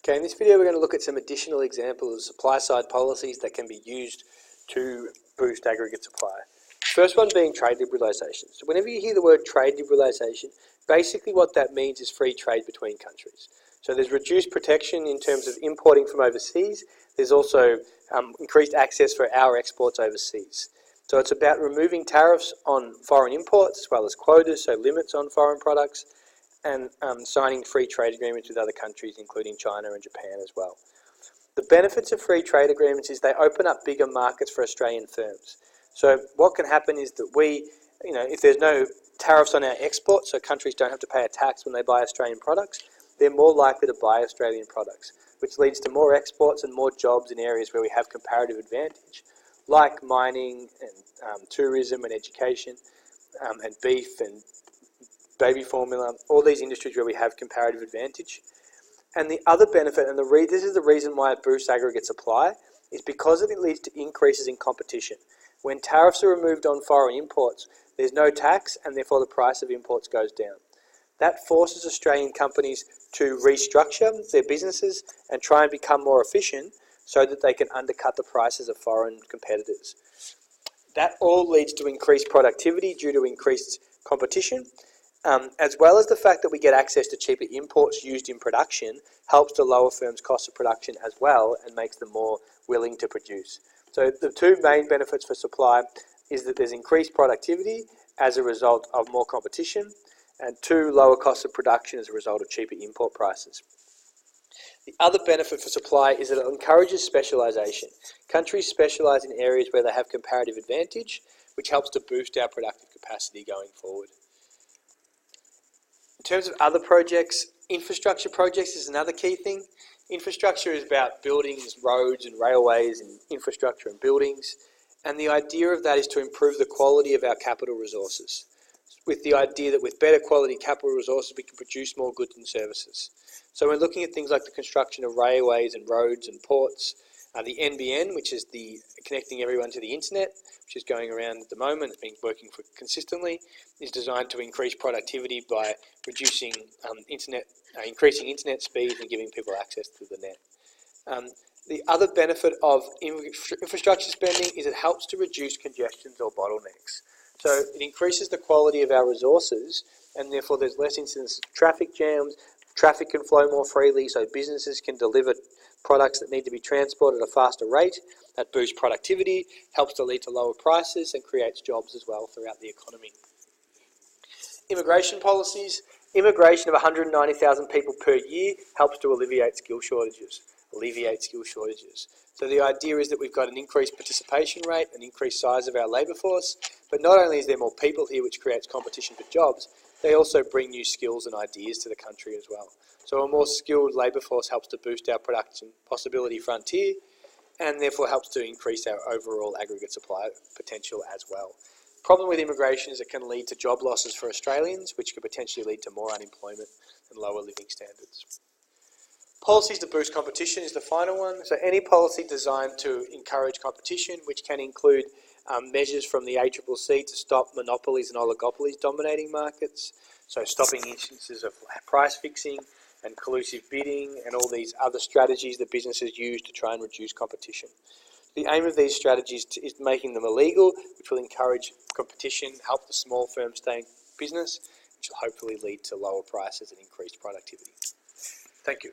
Okay, in this video we're going to look at some additional examples of supply-side policies that can be used to boost aggregate supply. First one being trade liberalisation. So whenever you hear the word trade liberalisation, basically what that means is free trade between countries. So there's reduced protection in terms of importing from overseas. There's also increased access for our exports overseas. So it's about removing tariffs on foreign imports as well as quotas, so limits on foreign products, and signing free trade agreements with other countries, including China and Japan as well. The benefits of free trade agreements is they open up bigger markets for Australian firms. So what can happen is that if there's no tariffs on our exports, so countries don't have to pay a tax when they buy Australian products, they're more likely to buy Australian products, which leads to more exports and more jobs in areas where we have comparative advantage, like mining and tourism and education and beef and baby formula, all these industries where we have comparative advantage. And the other benefit, and this is the reason why it boosts aggregate supply, is because it leads to increases in competition. When tariffs are removed on foreign imports, there's no tax and therefore the price of imports goes down. That forces Australian companies to restructure their businesses and try and become more efficient so that they can undercut the prices of foreign competitors. That all leads to increased productivity due to increased competition, as well as the fact that we get access to cheaper imports used in production helps to lower firms' cost of production as well and makes them more willing to produce. So the two main benefits for supply is that there's increased productivity as a result of more competition, and two, lower costs of production as a result of cheaper import prices. The other benefit for supply is that it encourages specialisation. Countries specialise in areas where they have comparative advantage, which helps to boost our productive capacity going forward. In terms of other projects, infrastructure projects is another key thing. Infrastructure is about buildings, roads and railways and infrastructure and buildings. And the idea of that is to improve the quality of our capital resources, with the idea that with better quality capital resources we can produce more goods and services. So we're looking at things like the construction of railways and roads and ports, the NBN, which is the connecting everyone to the internet, which is going around at the moment, it's been working consistently, is designed to increase productivity by reducing increasing internet speed and giving people access to the net. The other benefit of infrastructure spending is it helps to reduce congestions or bottlenecks. So it increases the quality of our resources and therefore there's less incidents of traffic jams, traffic can flow more freely so businesses can deliver products that need to be transported at a faster rate. That boosts productivity, helps to lead to lower prices and creates jobs as well throughout the economy. Immigration policies. Immigration of 190,000 people per year helps to alleviate skill shortages. So the idea is that we've got an increased participation rate, an increased size of our labour force, but not only is there more people here which creates competition for jobs, they also bring new skills and ideas to the country as well. So a more skilled labour force helps to boost our production possibility frontier and therefore helps to increase our overall aggregate supply potential as well. Problem with immigration is it can lead to job losses for Australians, which could potentially lead to more unemployment and lower living standards. Policies to boost competition is the final one. So any policy designed to encourage competition, which can include measures from the ACCC to stop monopolies and oligopolies dominating markets, so stopping instances of price fixing and collusive bidding and all these other strategies that businesses use to try and reduce competition. The aim of these strategies is making them illegal, which will encourage competition, help the small firms stay in business, which will hopefully lead to lower prices and increased productivity. Thank you.